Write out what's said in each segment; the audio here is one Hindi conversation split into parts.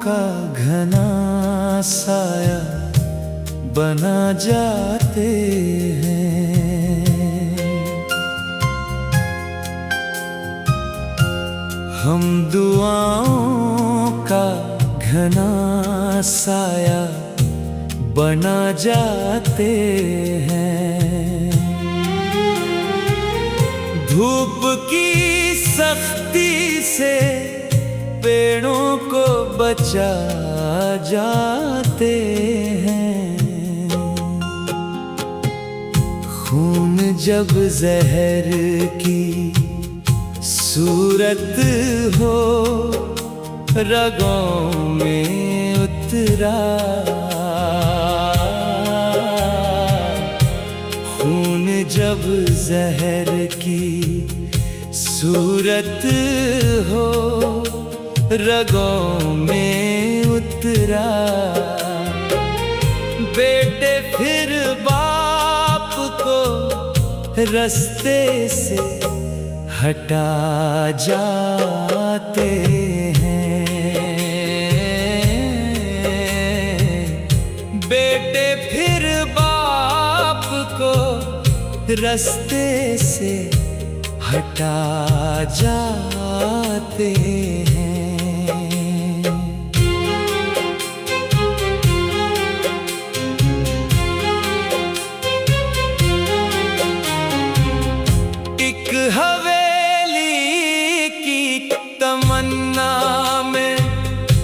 का घना साया बना जाते हैं। हम दुआओं का घना साया बना जाते हैं। धूप की सख्ती से पेड़ों को बचा जाते हैं। खून जब जहर की सूरत हो रगों में उतरा, खून जब जहर की सूरत हो रगों में उतरा, बेटे फिर बाप को रास्ते से हटा जाते हैं। बेटे फिर बाप को रास्ते से हटा जाते हैं। एक हवेली की तमन्ना में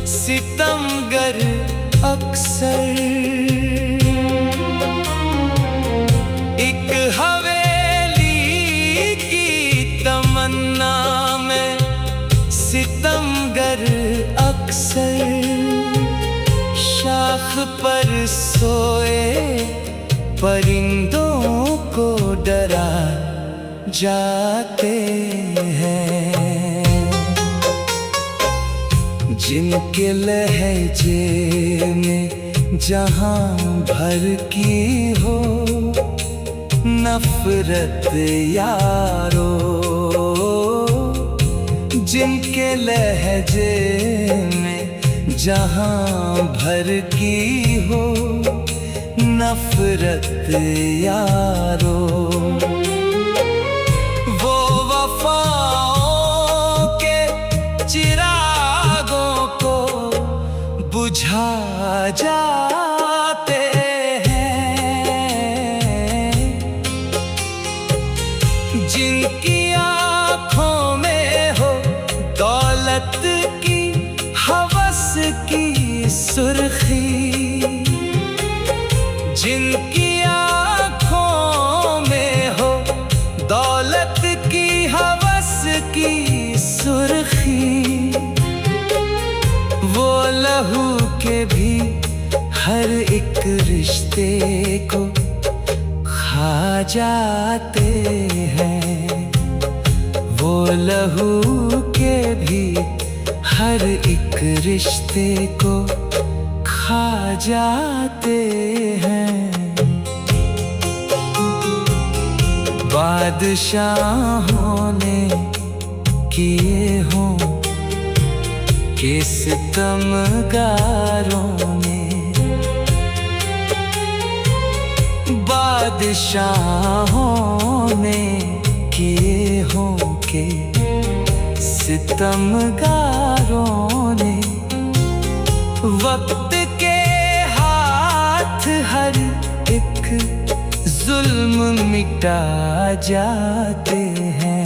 सितमगर अक्सर, एक हवेली की तमन्ना में सितमगर अक्सर, शाख पर सोए परिंदों को डरा जाते हैं। जिनके लहजे में जहां भर की हो नफरत यारो, जिनके लहजे में जहां भर की हो नफरत यारो, वो वफाओं के चिरागों को बुझा जाते हैं। जिनकी आँखों में हो दौलत की हवस की सुर्खी, जिनकी आँखों में हो दौलत की हवस की सुर्खी, वो लहू के भी हर एक रिश्ते को खा जाते हैं। वो लहू के भी हर एक रिश्ते को खा जाते हैं। बादशाहों ने किए हों कि सितमगारों ने, बादशाहों ने किए हों कि सितमगारों ने, वक्त के हाथ हर एक जुल्म मिटा जाते हैं।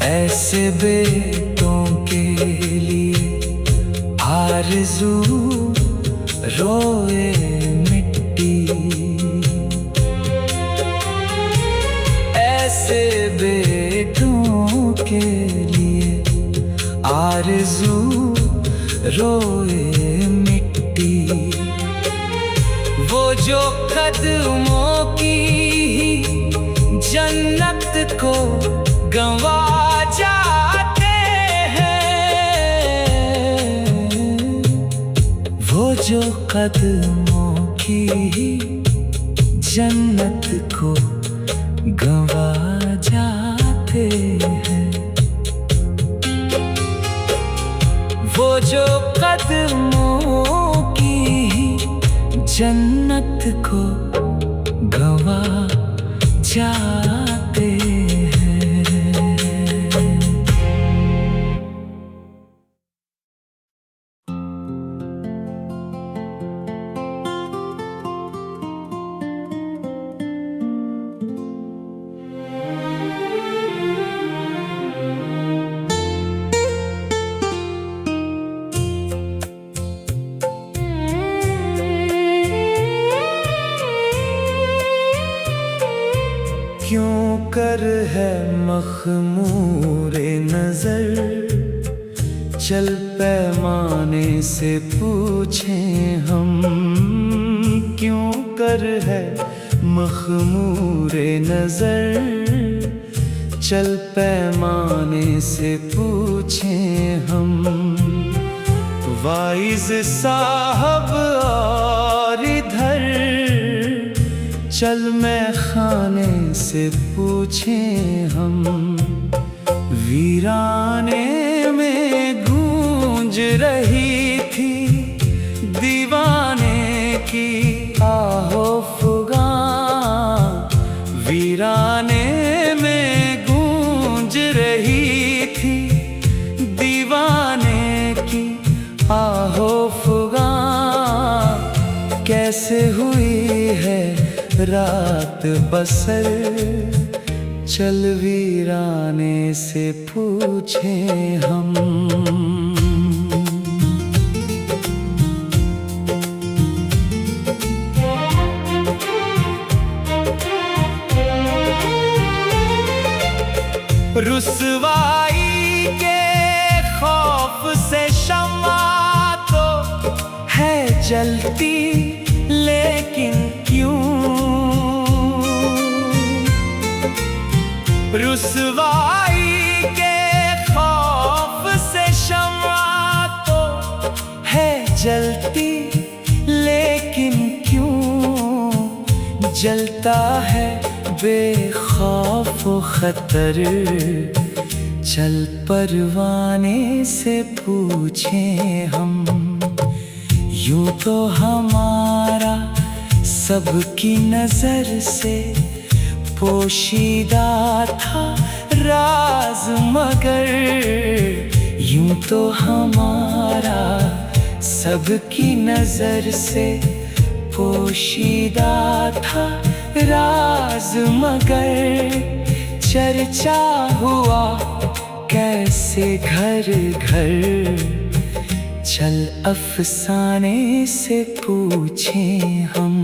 ऐसे बेटों के लिए आरज़ू रोए मिट्टी, ऐसे बेटों के लिए आरज़ू रोए मिट्टी, वो जो कदमों की जन्नत को गंवा जाते हैं। वो जो कदमों की जन्नत को गंवा जाते हैं। वो जो कदमों की जन्नत को गंवा जाते हैं। क्यों कर है मखमूरे नजर, चल पैमाने से पूछें हम। क्यों कर है मखमूरे नजर, चल पैमाने से पूछें हम। वाइज साहब और इधर चल मैं खाने से पूछें हम। वीराने में गूंज रही थी दीवाने की आहो फुगां। वीराने में गूंज रही थी दीवाने की आहो फुगां। कैसे हुई है रात बसर, चल वीराने से पूछें हम। रुसवाई के खौफ से शम्मा तो है जलती, लेकिन क्यों? रुसवाई के खौफ से शम्मा तो है जलती, लेकिन क्यों जलता है बेखौफ खतर? चल परवाने से पूछें हम। यूं तो हमारा सबकी नजर से पोशीदा था राज, मगर यूं तो हमारा सबकी नजर से पोशीदा था राज, मगर चर्चा हुआ कैसे घर घर। चल अफसाने से पूछें हम।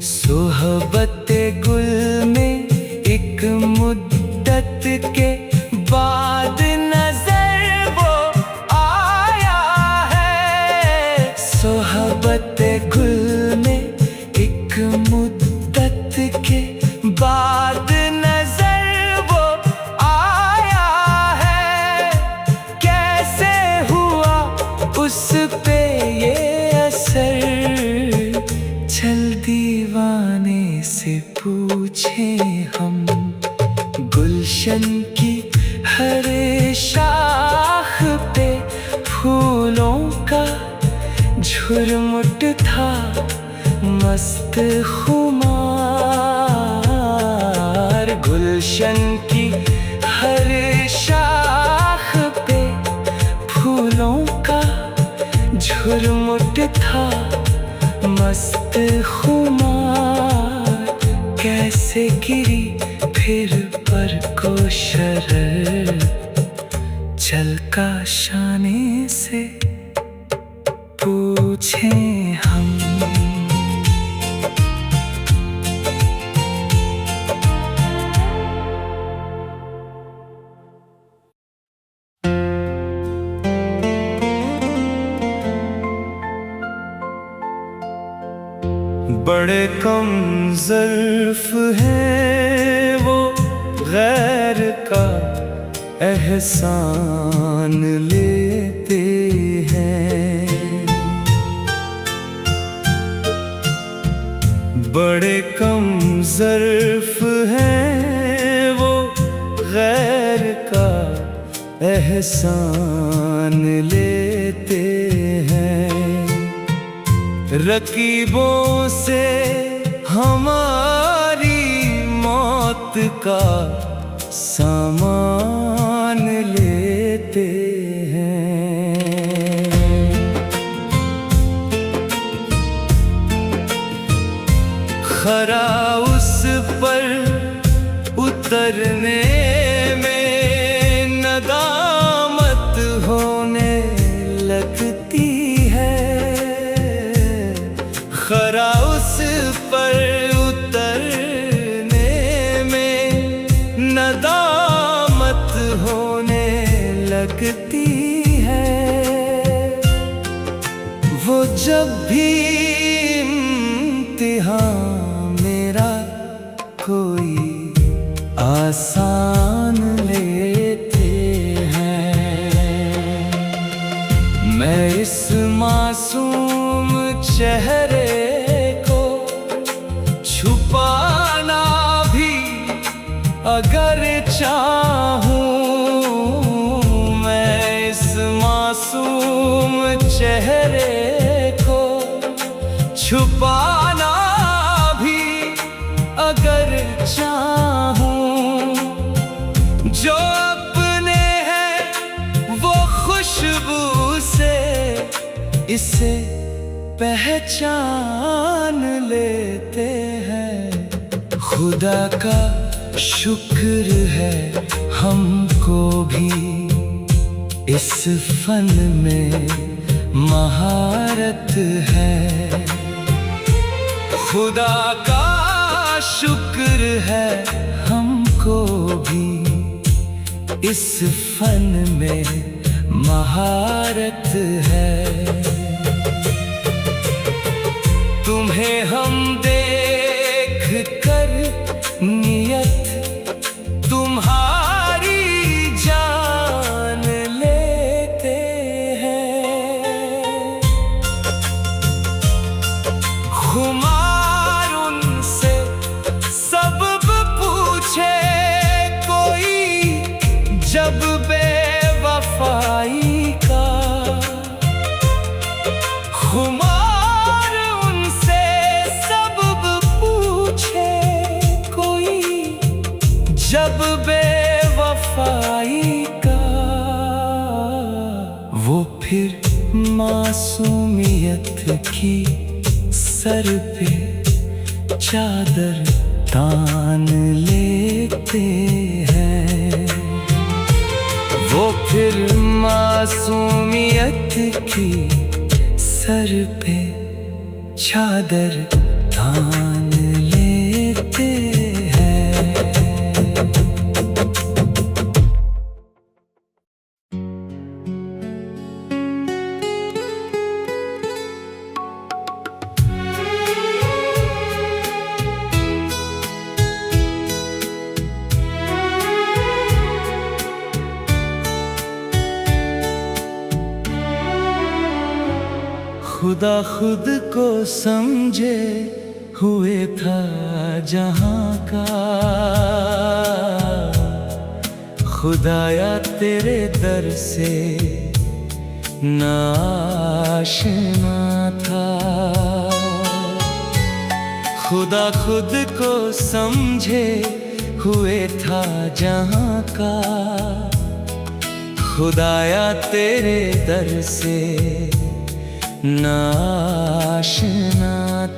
सोहबते गुल में एक मुद्दत के बाद नजर वो आया है। सोहबते गुल में एक मुद्दत के बाद नजर वो आया है। कैसे हुआ उस पे ये असर, चल दीवाने से पूछें हम। गुलशन की हर शाख पे फूलों का झुरमुट था मस्त खुमार। गुलशन की हर शाख पे फूलों का झुरमुट था मस्त खुमार। कैसे गिरी फिर पर को शरर, चल काशाने से पूछें हम। बड़े कम ज़र्फ़ हैं वो गैर का एहसान लेते हैं। बड़े कम ज़र्फ़ हैं वो गैर का एहसान लेते हैं। रकीबों से हमारी मौत का सामान लेते हैं। खरा उस पर उतरने में नदामत होने लगती है। खरा उस पर उतरने में नदामत होने लगती है। वो जब भी इम्तिहान मेरा कोई आसान लेते हैं। मैं इस मासूम चेहरे को छुपाना भी अगर चाहूं, मैं इस मासूम चेहरे को छुपाना भी अगर चाहूं, जो अपने हैं वो खुशबू से इसे पहचान लेते हैं। खुदा का शुक्र है हमको भी इस फन में महारत है। खुदा का शुक्र है हमको भी इस फन में महारत है। तुम्हें हम देख कर नियत तुम्हारी जान लेते हैं। खुमार उनसे सबब पूछे कोई जब बेवफाई का, खुमार उनसे सबब पूछे कोई जब बेवफाई का, वो फिर मासूमियत की सर पे चादर तान लेते हैं। वो फिर मासूमियत की सर पे चादर तान लेते हैं। खुदा खुद को समझे हुए था जहां का, खुदाया तेरे दर से नाआशना था। खुदा खुद को समझे हुए था जहां का, खुदाया तेरे दर से नाआशना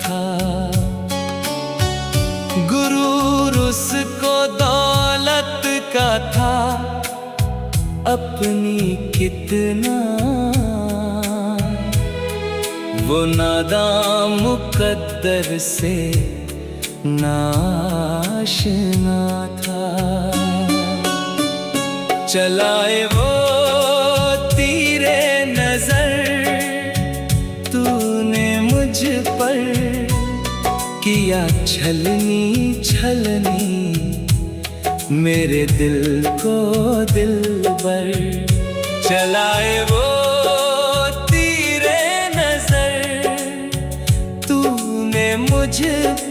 था। गुरूर उसको दौलत का था अपनी कितना, वो नादाम मुकद्दर से नाआशना था। चलाए वो तीरे नजर तूने मुझ पर, किया छलनी छलनी मेरे दिल को दिलबर। चलाए वो तीरे नजर तूने मुझ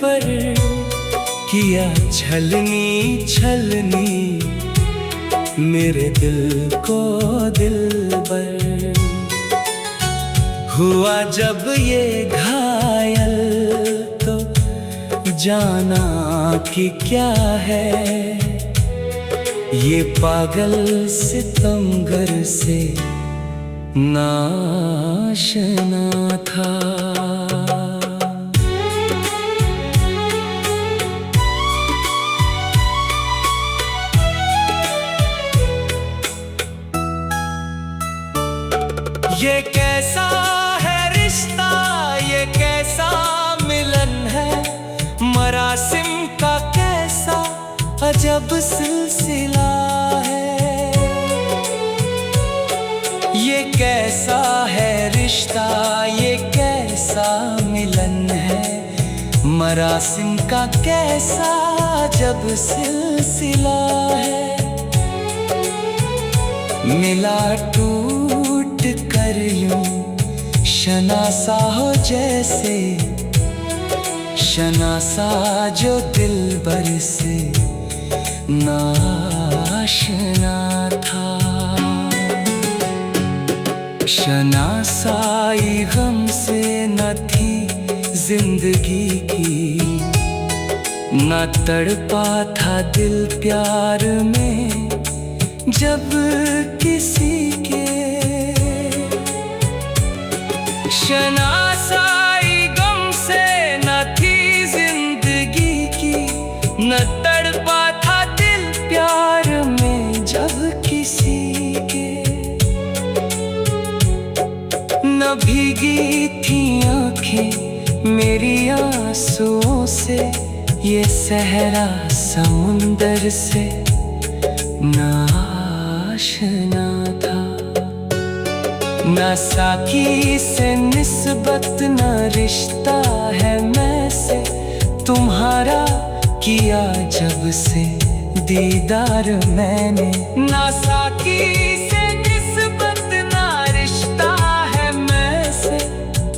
पर, किया छलनी छलनी मेरे दिल को दिलबर। हुआ जब ये घात जाना कि क्या है ये पागल सितमगर से नाशना था। ये कैसा है रिश्ता, ये कैसा मिलन है, मरासिम का कैसा अजब सिलसिला है। ये कैसा है रिश्ता, ये कैसा मिलन है, मरासिम का कैसा अजब सिलसिला है। मिला टूट कर यूं शनासा हो जैसे, शनासा जो दिलबर से नाशना था। शनासाई गम से न थी जिंदगी की, न तड़पा था दिल प्यार में जब किसी के। शनासाई गम से न थी जिंदगी की, न तड़पा था दिल प्यार में जब किसी के। न भीगी थी आँखें मेरी आंसुओं से, ये सहरा समुंदर से नाशना था। न साकी से निस्बत न रिश्ता है मैं से तुम्हारा किया जब से दीदार मैंने। न साकी से निस्बत न रिश्ता है मैं से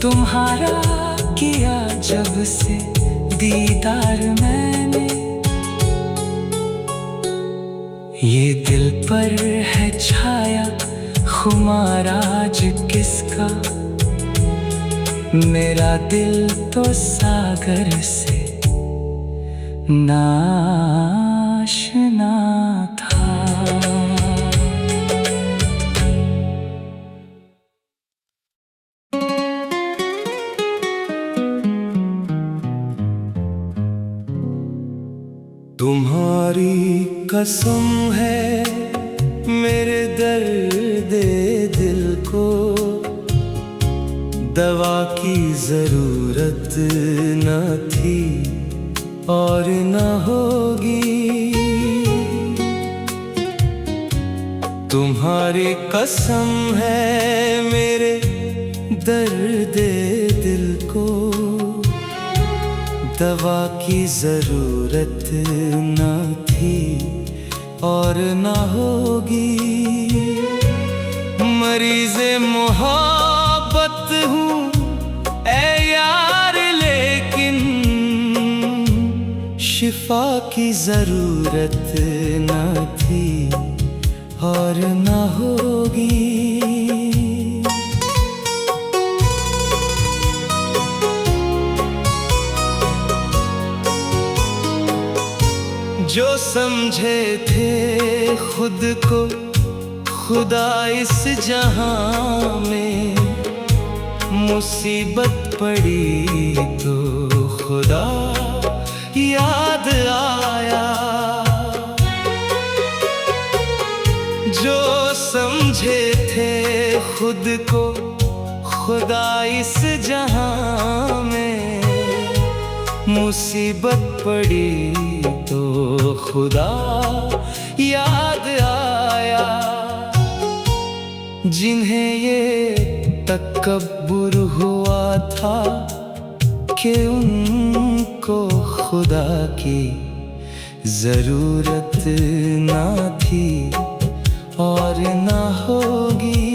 तुम्हारा किया जब से दीदार मैंने। ये दिल पर है छाया खुमाराज किसका, मेरा दिल तो सागर से नाशना था। तुम्हारी कसम है मेरे दर्द दिल को, दवा की जरूरत न थी और न होगी। तुम्हारी कसम है मेरे दर्द दिल को, दवा की जरूरत न थी और न होगी। मरीज़े मोहब्बत हूँ ऐ यार, लेकिन शिफा की जरूरत न थी और न होगी। जो समझे थे खुद को खुदा इस जहां में, मुसीबत पड़ी तो खुदा याद आया। जो समझे थे खुद को खुदा इस जहां में, मुसीबत पड़ी तो खुदा याद आया। जिन्हें ये तकब्बुर हुआ था कि उनको खुदा की जरूरत ना थी और ना होगी।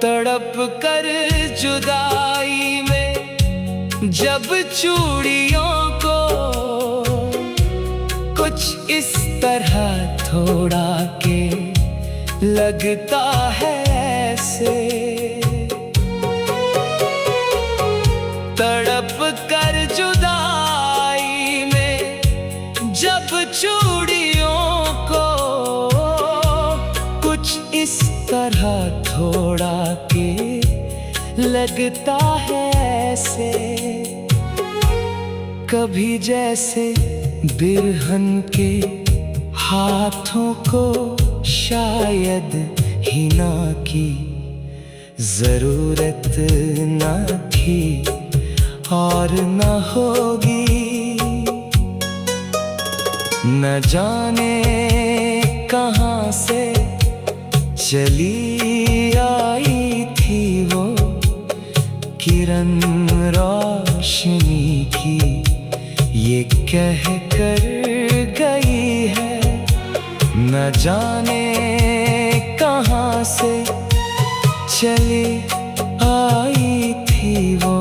तड़प कर जुदाई में जब चूड़ियों को कुछ इस तरह थोड़ा के लगता है ऐसे तड़प कर जुदाई में, जब चूड़ियों को कुछ इस तरह थोड़ा के लगता है ऐसे, कभी जैसे बिरहन के हाथों को शायद ही ना की जरूरत न थी और न होगी। न जाने कहाँ से चली आई थी वो किरण रोशनी की, ये कह कर गई है। न जाने कहाँ से चली आई थी वो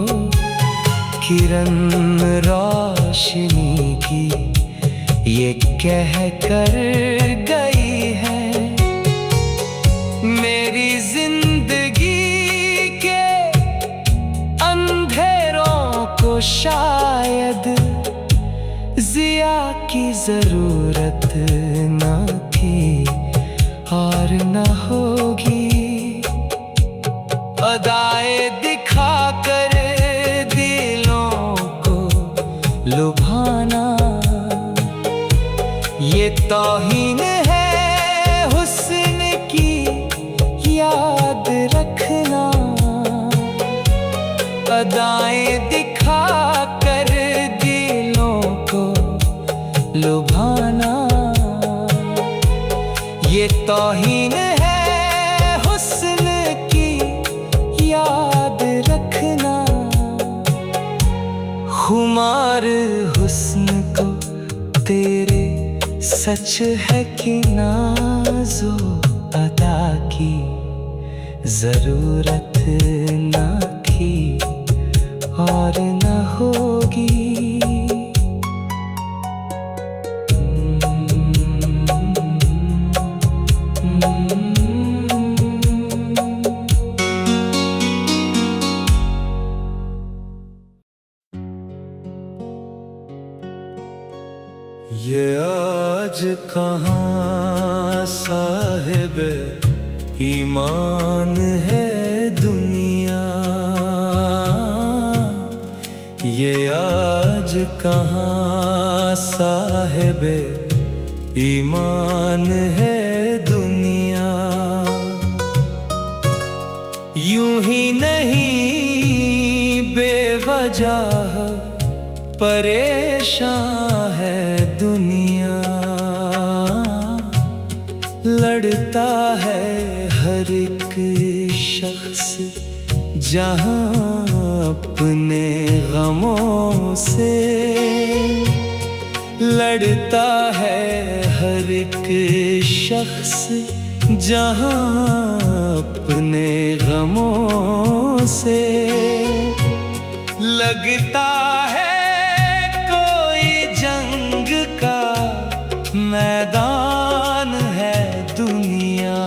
किरण रोशनी की, ये कह कर गई है। मेरी जिंदगी के अंधेरों को शायद जिया की जरूरत न थी और न होगी। अदाएं दिखा कर दिलों को लुभाना, ये तौहीन है हुस्न की याद रखना। अदाएं दिखा कर दिलों को लुभाना, ये तौहीन है हुस्न की याद रखना। खुमार हुस्न को तेरे सच है कि नाज़ो अदा की जरूरत न थी और न होगी। ये आज कहाँ साहिबे ईमान है दुनिया, ये आज कहाँ साहिबे ईमान है दुनिया। यूं ही नहीं बेवजह परेशान है दुनिया, लड़ता है हर एक शख्स जहां अपने गमों से, लड़ता है हर एक शख्स जहां अपने गमों से। लगता है मैदान है दुनिया,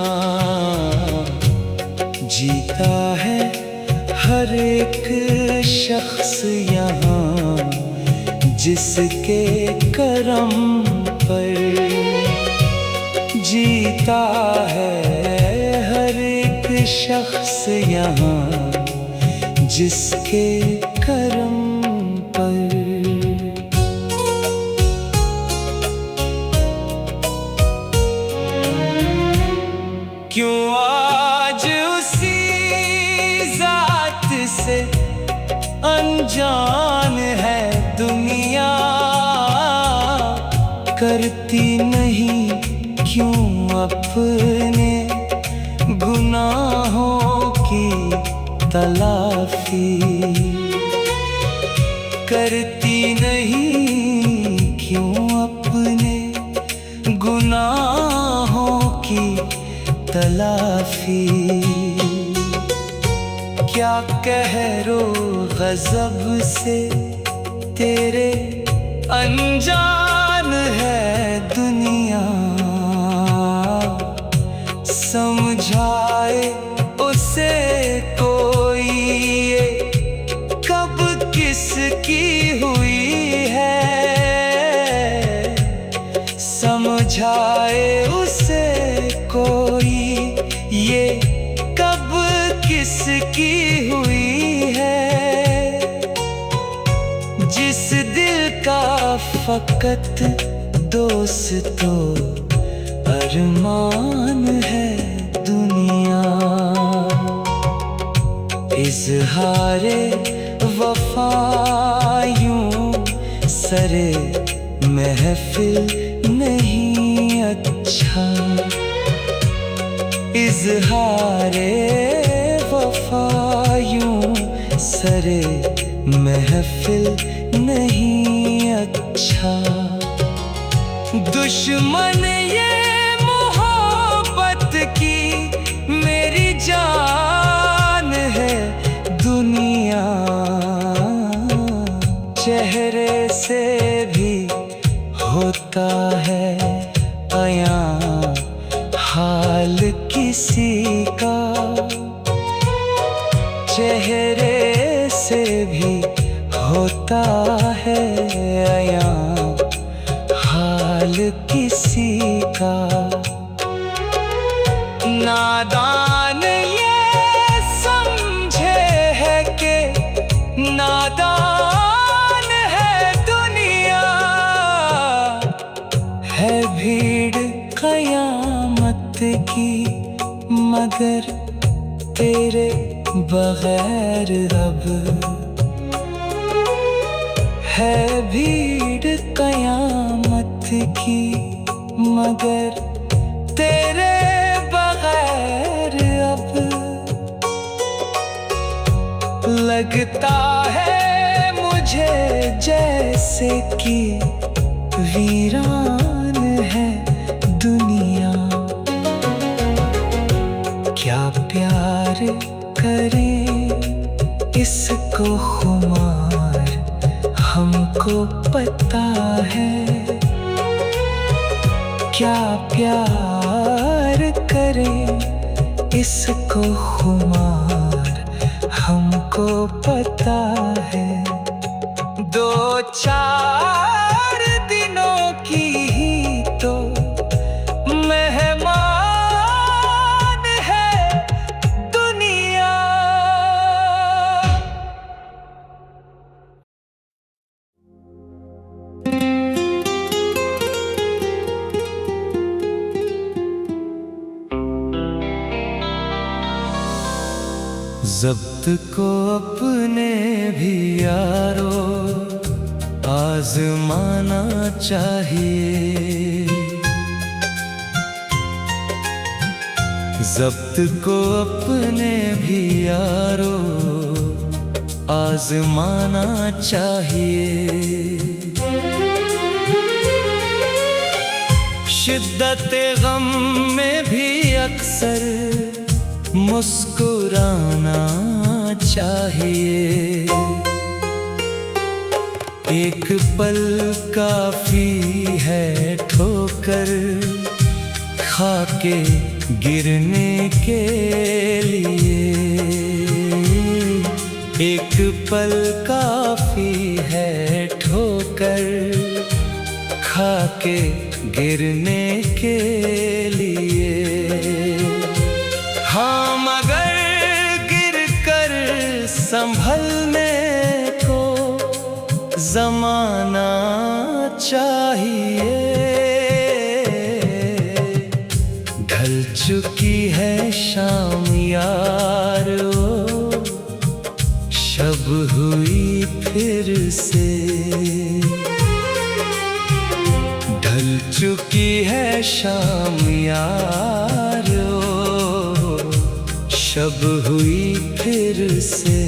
जीता है हर एक शख्स यहाँ जिसके करम पर, जीता है हर एक शख्स यहाँ जिसके करम पर। क्यों आज उसी जात से अनजान है दुनिया, करती नहीं क्यों अपने गुनाहों की तलाफी, करती नहीं क्यों अपने गुनाहों की तलाफी। क्या कहरो गज़ब से तेरे अनजान है दुनिया, समझाए उसे कोई, ये कब किसकी हुई है। समझाए उसे कोई, ये कब किसकी हुई है। जिस दिल का फकत दोस्त तो अरमान है दुनिया। इज़हारे वफा यूं सरे महफिल नहीं अच्छा। इज़हारे वफा यूं सरे महफिल नहीं अच्छा। दुश्मन ये मोहब्बत की मेरी जान है दुनिया। चेहरे से भी होता है अयां हाल किसी का। चेहरे से भी होता है अयां हाल किसी का। नादान ये समझे है कि नादान है दुनिया। है भीड़ कयामत की मगर तेरे बगैर अब। है भीड़ कयामत की मगर तेरे बगैर अब। लगता है मुझे जैसे कि वीरान है दुनिया। क्या प्यार करें इसको खुमार हमको पता है। क्या प्यार करें इसको खुमार हमको पता है। दो चार दिनों की ही तो मेहमान है दुनिया। ज़ब्त को अपने भी यारो आज़माना चाहिए। ज़ब्त को अपने भी यारो आज़माना चाहिए। शिद्दत गम में भी अक्सर मुस्कुराना चाहिए। एक पल काफी है ठोकर खाके गिरने के लिए। एक पल काफी है ठोकर खाके गिरने के लिए। हाँ मगर गिर कर संभलने को ज़माना चाहिए। ढल चुकी है शाम यारो, शब हुई फिर से। ढल चुकी है शाम यारो, शब हुई फिर से।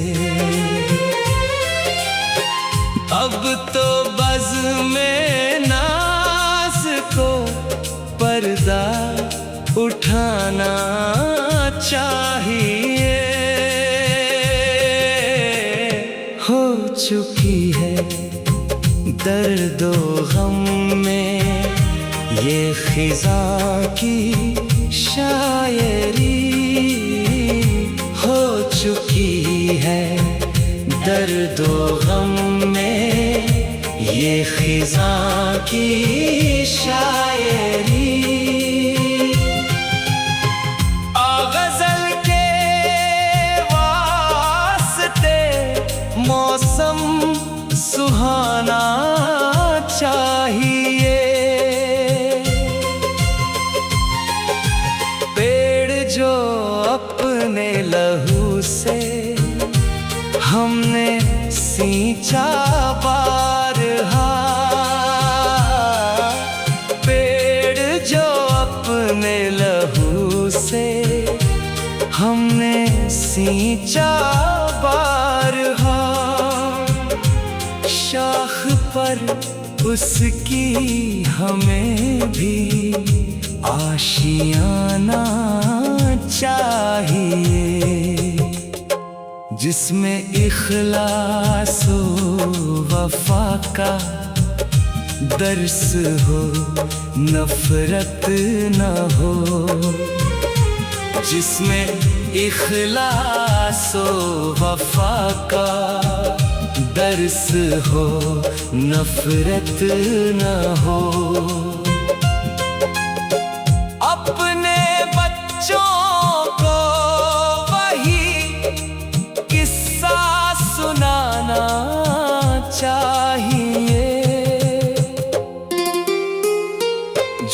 अब तो बज़ में नाज़ को पर्दा उठाना चाहिए। हो चुकी है दर्दो गम में ये ख़िज़ा की शायरी। दर्दो गम में ये खिज़ां की शायरी। गज़ल के वास्ते मौसम सुहाना चाहिए। पेड़ जो अपने लहू से हमने सींचा बारहा, पेड़ जो अपने लहू से हमने सींचा बारहा, शाख पर उसकी हमें भी आशियाना चाहिए, जिसमें इखलास वफा का दर्स हो, नफरत न हो। जिसमें इखलास वफा का दर्स हो, नफरत न हो। अपने बच्चों को वही किस्सा सुनाना चाहिए,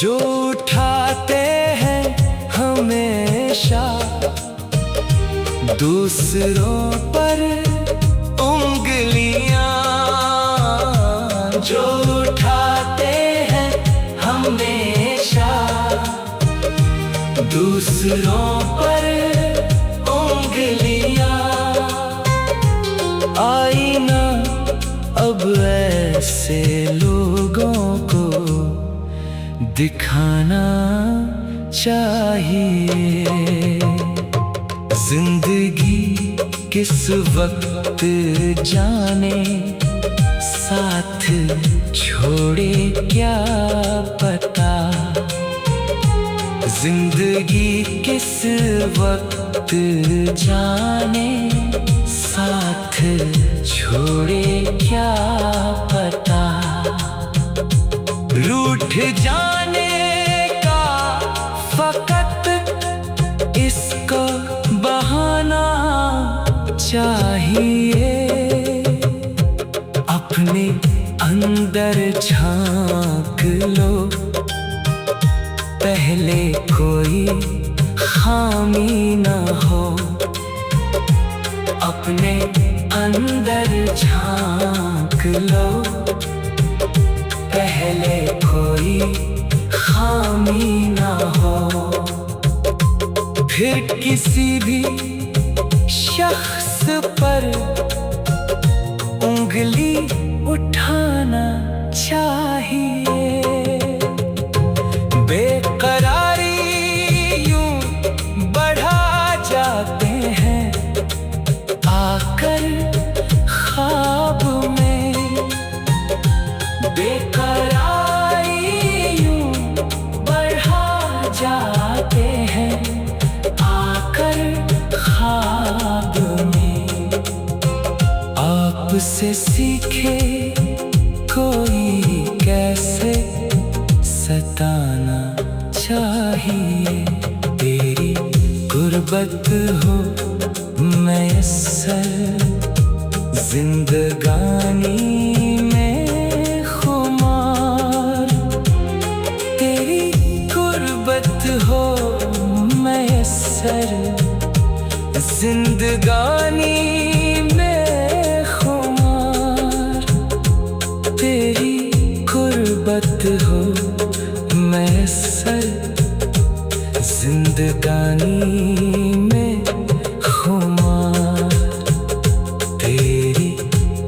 जो उठाते हैं हमेशा दूसरों पर उंगलियां, जो उठाते हैं हमेशा दूसरों पर उंगलियां। आईना अब ऐसे लोगों को दिखाना चाहिए, जिंदगी किस वक्त जाने साथ छोड़े क्या पता। जिंदगी किस वक्त जाने साथ छोड़े क्या पता। रूठ जाने का फकत इसको बहाना चाहिए, अपने अंदर झांक लो, पहले कोई खामी न हो। अपने अंदर झांक लो, पहले कोई खामी न हो। फिर किसी भी शख्स पर उंगली उठाना चाहिए। बेकरारी यूं बढ़ा जाते हैं आकर ख्वाब में। बेकरारी यूं बढ़ा जाते हैं आकर ख्वाब में। आपसे सीखे कोई कैसे सताना चाहिए। तेरी गुर्बत हो मैसर जिंदगानी में खुमार। तेरी गुर्बत हो मैसर जिंदगानी में खुमार। तेरी गुर्बत हो मैसर जिंदगानी में खुमार। तेरी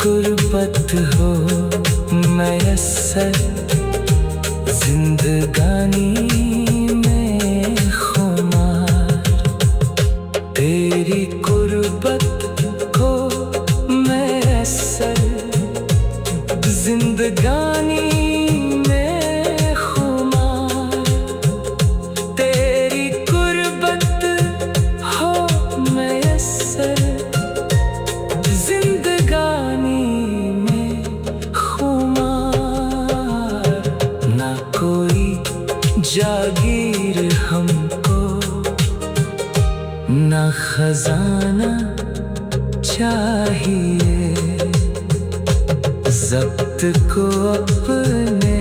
गुर्बत हो मैसर जिंदगानी में खुमार। तेरी गुर्बत हो मैसर जिंदगानी जिंदगानी जागीर हमको ना खजाना चाहिए, ज़ब्त को अपने